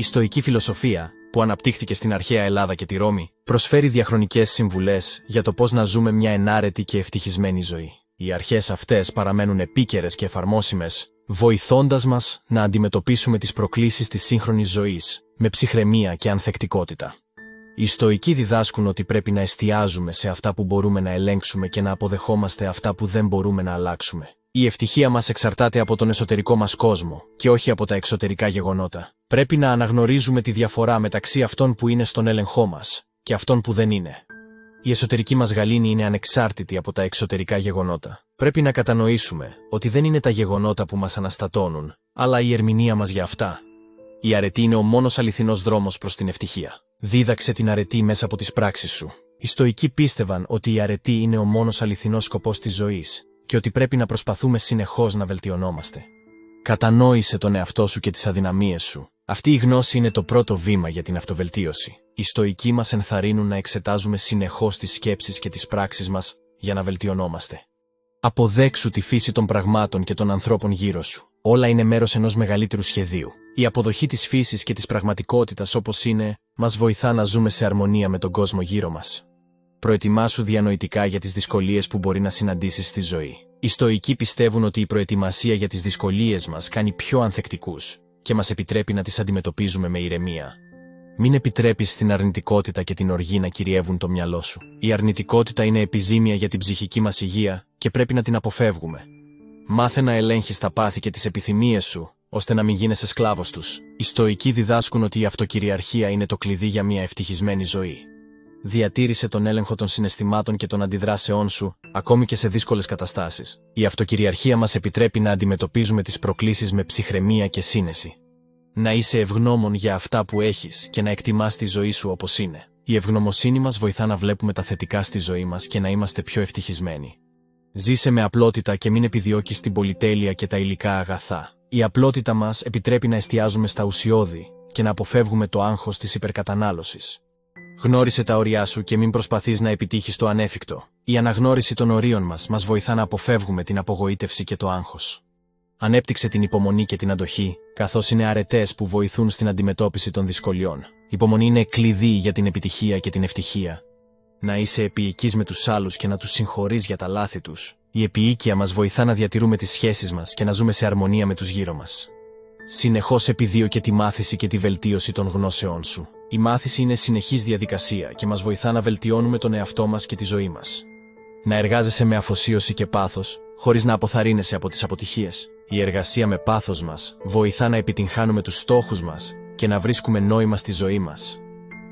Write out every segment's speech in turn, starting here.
Η στοική φιλοσοφία, που αναπτύχθηκε στην αρχαία Ελλάδα και τη Ρώμη, προσφέρει διαχρονικές συμβουλές για το πώς να ζούμε μια ενάρετη και ευτυχισμένη ζωή. Οι αρχές αυτές παραμένουν επίκαιρες και εφαρμόσιμες, βοηθώντας μας να αντιμετωπίσουμε τις προκλήσεις της σύγχρονης ζωής με ψυχραιμία και ανθεκτικότητα. Οι στοικοί διδάσκουν ότι πρέπει να εστιάζουμε σε αυτά που μπορούμε να ελέγξουμε και να αποδεχόμαστε αυτά που δεν μπορούμε να αλλάξουμε. Η ευτυχία μας εξαρτάται από τον εσωτερικό μας κόσμο και όχι από τα εξωτερικά γεγονότα. Πρέπει να αναγνωρίζουμε τη διαφορά μεταξύ αυτών που είναι στον έλεγχό μας και αυτών που δεν είναι. Η εσωτερική μας γαλήνη είναι ανεξάρτητη από τα εξωτερικά γεγονότα. Πρέπει να κατανοήσουμε ότι δεν είναι τα γεγονότα που μας αναστατώνουν, αλλά η ερμηνεία μας για αυτά. Η αρετή είναι ο μόνος αληθινός δρόμος προς την ευτυχία. Δίδαξε την αρετή μέσα από τις πράξεις σου. Οι στοικοί πίστευαν ότι η αρετή είναι ο μόνος αληθινός σκοπός της ζωής και ότι πρέπει να προσπαθούμε συνεχώς να βελτιωνόμαστε. Κατανόησε τον εαυτό σου και τις αδυναμίες σου. Αυτή η γνώση είναι το πρώτο βήμα για την αυτοβελτίωση. Οι στοικοί μας ενθαρρύνουν να εξετάζουμε συνεχώς τις σκέψεις και τις πράξεις μας για να βελτιωνόμαστε. Αποδέξου τη φύση των πραγμάτων και των ανθρώπων γύρω σου. Όλα είναι μέρος ενός μεγαλύτερου σχεδίου. Η αποδοχή της φύσης και της πραγματικότητας όπως είναι, μας βοηθά να ζούμε σε αρμονία με τον κόσμο γύρω μας. Προετοιμάσου διανοητικά για τις δυσκολίες που μπορεί να συναντήσεις στη ζωή. Οι στοικοί πιστεύουν ότι η προετοιμασία για τις δυσκολίες μας κάνει πιο ανθεκτικούς και μας επιτρέπει να τις αντιμετωπίζουμε με ηρεμία. Μην επιτρέπεις την αρνητικότητα και την οργή να κυριεύουν το μυαλό σου. Η αρνητικότητα είναι επιζήμια για την ψυχική μας υγεία και πρέπει να την αποφεύγουμε. Μάθε να ελέγχεις τα πάθη και τις επιθυμίες σου, ώστε να μην γίνεσαι σκλάβος τους. Οι στοικοί διδάσκουν ότι η αυτοκυριαρχία είναι το κλειδί για μια ευτυχισμένη ζωή. Διατήρησε τον έλεγχο των συναισθημάτων και των αντιδράσεών σου, ακόμη και σε δύσκολες καταστάσεις. Η αυτοκυριαρχία μας επιτρέπει να αντιμετωπίζουμε τις προκλήσεις με ψυχραιμία και σύνεση. Να είσαι ευγνώμων για αυτά που έχεις και να εκτιμάς τη ζωή σου όπως είναι. Η ευγνωμοσύνη μας βοηθά να βλέπουμε τα θετικά στη ζωή μας και να είμαστε πιο ευτυχισμένοι. Ζήσε με απλότητα και μην επιδιώκεις την πολυτέλεια και τα υλικά αγαθά. Η απλότητα μας επιτρέπει να εστιάζουμε στα ουσιώδη και να αποφεύγουμε το άγχος της υπερκατανάλωσης. Γνώρισε τα όρια σου και μην προσπαθείς να επιτύχεις το ανέφικτο. Η αναγνώριση των ορίων μας βοηθά να αποφεύγουμε την απογοήτευση και το άγχος. Ανέπτυξε την υπομονή και την αντοχή, καθώς είναι αρετές που βοηθούν στην αντιμετώπιση των δυσκολιών. Η υπομονή είναι κλειδί για την επιτυχία και την ευτυχία. Να είσαι επίοικης με τους άλλους και να τους συγχωρείς για τα λάθη τους. Η επίοικια μας βοηθά να διατηρούμε τις σχέσεις μας και να ζούμε σε αρμονία με τους γύρω μας. Συνεχώς επιδίωκε τη μάθηση και τη βελτίωση των γνώσεών σου. Η μάθηση είναι συνεχής διαδικασία και μας βοηθά να βελτιώνουμε τον εαυτό μας και τη ζωή μας. Να εργάζεσαι με αφοσίωση και πάθος, χωρίς να αποθαρρύνεσαι από τις αποτυχίες. Η εργασία με πάθος μας βοηθά να επιτυγχάνουμε τους στόχους μας και να βρίσκουμε νόημα στη ζωή μας.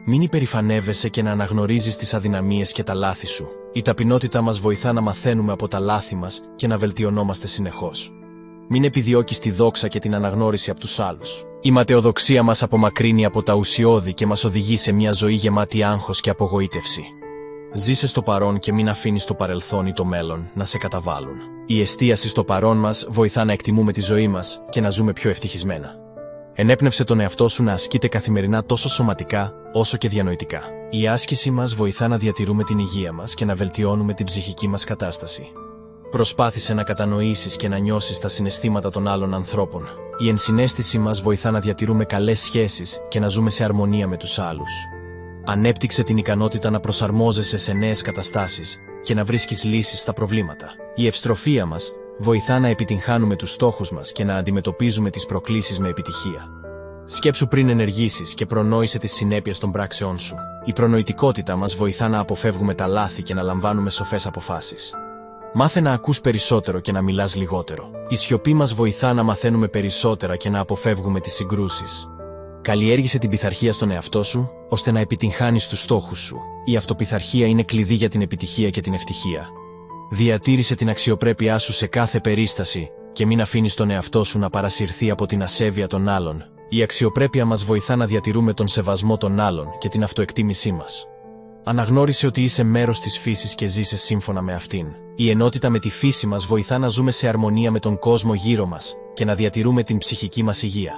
Μην υπερηφανεύεσαι και να αναγνωρίζεις τις αδυναμίες και τα λάθη σου. Η ταπεινότητα μας βοηθά να μαθαίνουμε από τα λάθη μας και να βελτιωνόμαστε συνεχώς. Μην επιδιώκεις τη δόξα και την αναγνώριση από τους άλλους. Η ματαιοδοξία μας απομακρύνει από τα ουσιώδη και μας οδηγεί σε μια ζωή γεμάτη άγχος και απογοήτευση. Ζήσε στο παρόν και μην αφήνεις το παρελθόν ή το μέλλον να σε καταβάλουν. Η εστίαση στο παρόν μας βοηθά να εκτιμούμε τη ζωή μας και να ζούμε πιο ευτυχισμένα. Ενέπνευσε τον εαυτό σου να ασκείται καθημερινά τόσο σωματικά όσο και διανοητικά. Η άσκηση μας βοηθά να διατηρούμε την υγεία μας και να βελτιώνουμε την ψυχική μας κατάσταση. Προσπάθησε να κατανοήσεις και να νιώσεις τα συναισθήματα των άλλων ανθρώπων. Η ενσυναίσθηση μας βοηθά να διατηρούμε καλές σχέσεις και να ζούμε σε αρμονία με τους άλλους. Ανέπτυξε την ικανότητα να προσαρμόζεσαι σε νέες καταστάσεις και να βρίσκεις λύσεις στα προβλήματα. Η ευστροφία μας βοηθά να επιτυγχάνουμε τους στόχους μας και να αντιμετωπίζουμε τις προκλήσεις με επιτυχία. Σκέψου πριν ενεργήσεις και προνόησε τις συνέπειες των πράξεών σου. Η προνοητικότητα μας βοηθά να αποφεύγουμε τα λάθη και να λαμβάνουμε σοφές αποφάσεις. Μάθε να ακούς περισσότερο και να μιλάς λιγότερο. Η σιωπή μας βοηθά να μαθαίνουμε περισσότερα και να αποφεύγουμε τις συγκρούσεις. Καλλιέργησε την πειθαρχία στον εαυτό σου, ώστε να επιτυγχάνεις τους στόχους σου. Η αυτοπειθαρχία είναι κλειδί για την επιτυχία και την ευτυχία. Διατήρησε την αξιοπρέπειά σου σε κάθε περίσταση και μην αφήνεις τον εαυτό σου να παρασυρθεί από την ασέβεια των άλλων. Η αξιοπρέπεια μας βοηθά να διατηρούμε τον σεβασμό των άλλων και την αυτοεκτίμησή μας. Αναγνώρισε ότι είσαι μέρος της φύσης και ζήσε σύμφωνα με αυτήν. Η ενότητα με τη φύση μας βοηθά να ζούμε σε αρμονία με τον κόσμο γύρω μας και να διατηρούμε την ψυχική μας υγεία.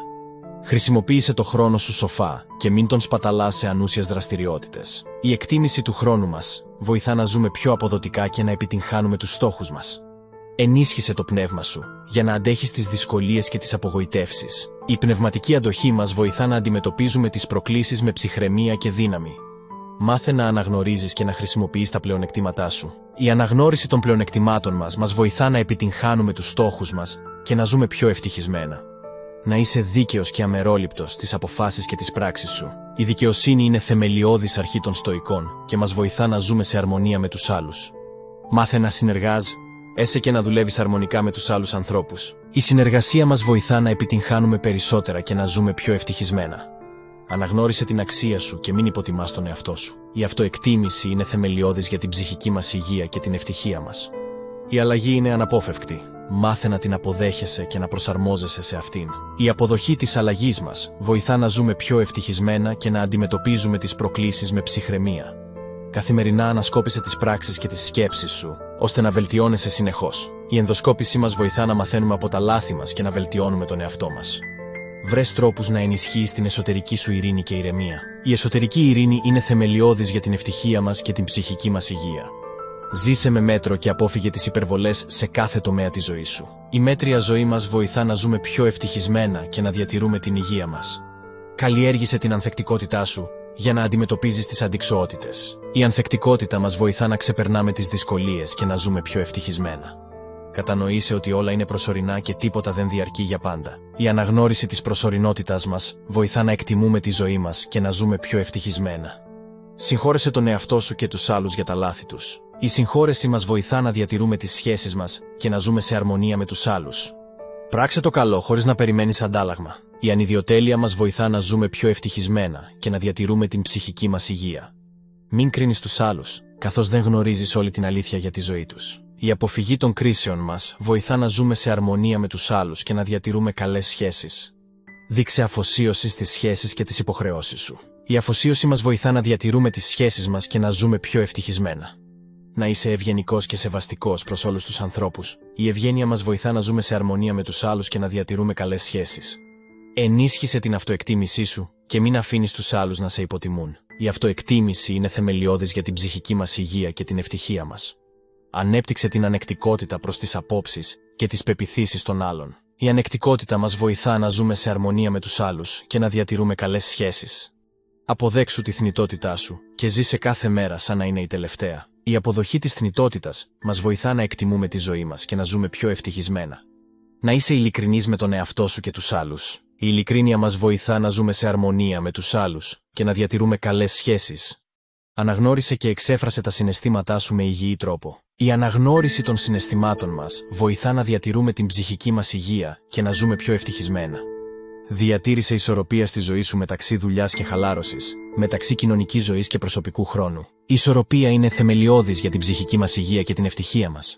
Χρησιμοποίησε το χρόνο σου σοφά και μην τον σπαταλάς σε ανούσιες δραστηριότητες. Η εκτίμηση του χρόνου μας βοηθά να ζούμε πιο αποδοτικά και να επιτυγχάνουμε τους στόχους μας. Ενίσχυσε το πνεύμα σου, για να αντέχεις τις δυσκολίες και τις απογοητεύσεις. Η πνευματική αντοχή μας βοηθά να αντιμετωπίζουμε τις προκλήσεις με ψυχραιμία και δύναμη. Μάθε να αναγνωρίζεις και να χρησιμοποιείς τα πλεονεκτήματά σου. Η αναγνώριση των πλεονεκτημάτων μας βοηθά να επιτυγχάνουμε τους στόχους μας και να ζούμε πιο ευτυχισμένα. Να είσαι δίκαιος και αμερόληπτος στις αποφάσεις και τις πράξεις σου. Η δικαιοσύνη είναι θεμελιώδης αρχή των Στοικών και μας βοηθά να ζούμε σε αρμονία με τους άλλους. Μάθε να συνεργάζεσαι και να δουλεύεις αρμονικά με τους άλλους ανθρώπους. Η συνεργασία μας βοηθά να επιτυγχάνουμε περισσότερα και να ζούμε πιο ευτυχισμένα. Αναγνώρισε την αξία σου και μην υποτιμάς τον εαυτό σου. Η αυτοεκτίμηση είναι θεμελιώδης για την ψυχική μας υγεία και την ευτυχία μας. Η αλλαγή είναι αναπόφευκτη. Μάθε να την αποδέχεσαι και να προσαρμόζεσαι σε αυτήν. Η αποδοχή της αλλαγής μας βοηθά να ζούμε πιο ευτυχισμένα και να αντιμετωπίζουμε τις προκλήσεις με ψυχραιμία. Καθημερινά ανασκόπισε τις πράξεις και τις σκέψεις σου, ώστε να βελτιώνεσαι συνεχώς. Η ενδοσκόπηση μας βοηθά να μαθαίνουμε από τα λάθη μας και να βελτιώνουμε τον εαυτό μας. Βρες τρόπους να ενισχύεις την εσωτερική σου ειρήνη και ηρεμία. Η εσωτερική ειρήνη είναι θεμελιώδης για την ευτυχία μας και την ψυχική μας υγεία. Ζήσε με μέτρο και απόφυγε τις υπερβολές σε κάθε τομέα της ζωής σου. Η μέτρια ζωή μας βοηθά να ζούμε πιο ευτυχισμένα και να διατηρούμε την υγεία μας. Καλλιέργησε την ανθεκτικότητά σου για να αντιμετωπίζεις τις αντιξοότητες. Η ανθεκτικότητα μας βοηθά να ξεπερνάμε τις δυσκολίες και να ζούμε πιο ευτυχισμένα. Κατανοήσε ότι όλα είναι προσωρινά και τίποτα δεν διαρκεί για πάντα. Η αναγνώριση της προσωρινότητάς μας βοηθά να εκτιμούμε τη ζωή μας και να ζούμε πιο ευτυχισμένα. Συγχώρεσε τον εαυτό σου και τους άλλους για τα λάθη τους. Η συγχώρεση μας βοηθά να διατηρούμε τις σχέσεις μας και να ζούμε σε αρμονία με τους άλλους. Πράξε το καλό χωρίς να περιμένεις αντάλλαγμα. Η ανιδιοτέλεια μας βοηθά να ζούμε πιο ευτυχισμένα και να διατηρούμε την ψυχική μας υγεία. Μην κρίνεις τους άλλους, καθώς δεν γνωρίζεις όλη την αλήθεια για τη ζωή τους. Η αποφυγή των κρίσεων μας βοηθά να ζούμε σε αρμονία με τους άλλους και να διατηρούμε καλές σχέσεις. Δείξε αφοσίωση στις σχέσεις και τις υποχρεώσεις σου. Η αφοσίωση μας βοηθά να διατηρούμε τις σχέσεις μας και να ζούμε πιο ευτυχισμένα. Να είσαι ευγενικός και σεβαστικός προς όλους τους ανθρώπους. Η ευγένεια μας βοηθά να ζούμε σε αρμονία με τους άλλους και να διατηρούμε καλές σχέσεις. Ενίσχυσε την αυτοεκτίμησή σου και μην αφήνεις τους άλλους να σε υποτιμούν. Η αυτοεκτίμηση είναι θεμελιώδης για την ψυχική μας υγεία και την ευτυχία μας. Ανέπτυξε την ανεκτικότητα προς τις απόψεις και τις πεποιθήσεις των άλλων. Η ανεκτικότητα μας βοηθά να ζούμε σε αρμονία με τους άλλους και να διατηρούμε καλές σχέσεις. Αποδέξου τη θνητότητά σου και ζήσε κάθε μέρα σαν να είναι η τελευταία. Η αποδοχή της θνητότητας μας βοηθά να εκτιμούμε τη ζωή μας και να ζούμε πιο ευτυχισμένα. Να είσαι ειλικρινής με τον εαυτό σου και τους άλλους. Η ειλικρίνεια μας βοηθά να ζούμε σε αρμονία με τους άλλους και να διατηρούμε καλές σχέσεις. Αναγνώρισε και εξέφρασε τα συναισθήματά σου με υγιή τρόπο. Η αναγνώριση των συναισθημάτων μας βοηθά να διατηρούμε την ψυχική μας υγεία και να ζούμε πιο ευτυχισμένα. Διατήρησε ισορροπία στη ζωή σου μεταξύ δουλειάς και χαλάρωσης, μεταξύ κοινωνικής ζωής και προσωπικού χρόνου. Η ισορροπία είναι θεμελιώδης για την ψυχική μας υγεία και την ευτυχία μας.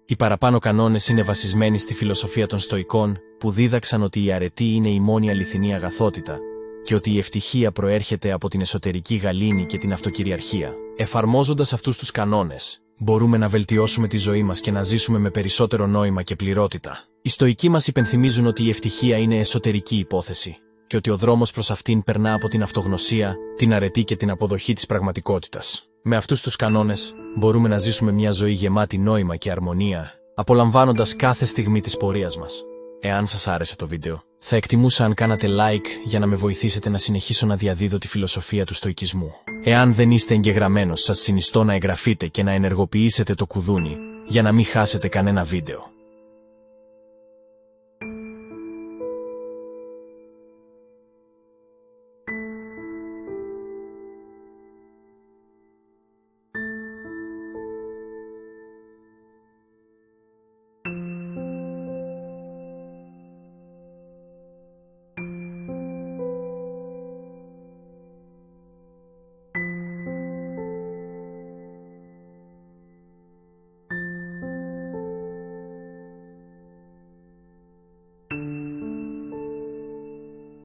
Οι παραπάνω κανόνες είναι βασισμένοι στη φιλοσοφία των Στοικών, που δίδαξαν ότι η αρετή είναι η μόνη αληθινή αγαθότητα και ότι η ευτυχία προέρχεται από την εσωτερική γαλήνη και την αυτοκυριαρχία. Εφαρμόζοντας αυτούς τους κανόνες, μπορούμε να βελτιώσουμε τη ζωή μας και να ζήσουμε με περισσότερο νόημα και πληρότητα. Οι Στοικοί μας υπενθυμίζουν ότι η ευτυχία είναι εσωτερική υπόθεση και ότι ο δρόμος προς αυτήν περνά από την αυτογνωσία, την αρετή και την αποδοχή της πραγματικότητας. Με αυτούς τους κανόνες, μπορούμε να ζήσουμε μια ζωή γεμάτη νόημα και αρμονία, απολαμβάνοντας κάθε στιγμή της πορείας μας. Εάν σας άρεσε το βίντεο, θα εκτιμούσα αν κάνατε like για να με βοηθήσετε να συνεχίσω να διαδίδω τη φιλοσοφία του στοικισμού. Εάν δεν είστε εγγεγραμμένος, σας συνιστώ να εγγραφείτε και να ενεργοποιήσετε το κουδούνι για να μην χάσετε κανένα βίντεο.